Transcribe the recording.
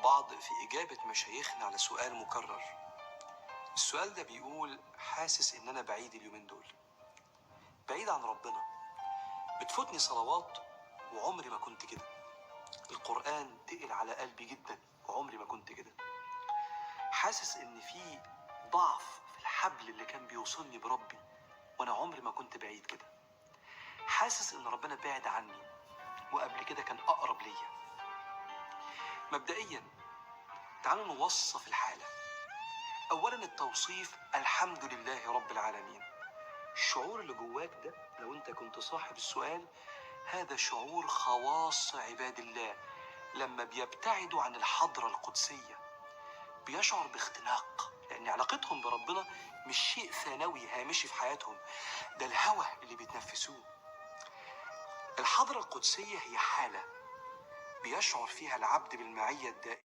بعض في إجابة مشايخنا على سؤال مكرر. السؤال ده بيقول: حاسس إن أنا بعيد اليومين دول، بعيد عن ربنا، بتفوتني صلوات وعمري ما كنت كده، القرآن تقل على قلبي جدا وعمري ما كنت كده، حاسس إن في ضعف في الحبل اللي كان بيوصلني بربي وأنا عمري ما كنت بعيد كده، حاسس إن ربنا بعد عني وقبل كده كان أقرب ليا. مبدئيا تعالوا نوصف الحالة. أولا التوصيف: الحمد لله رب العالمين. الشعور اللي جواك ده لو أنت كنت صاحب السؤال، هذا شعور خواص عباد الله لما بيبتعدوا عن الحضرة القدسية، بيشعر باختناق، لأن علاقتهم بربنا مش شيء ثانوي هامشي في حياتهم، ده الهوى اللي بيتنفسوه. الحضرة القدسية هي حالة بيشعر فيها العبد بالمعية الدائمة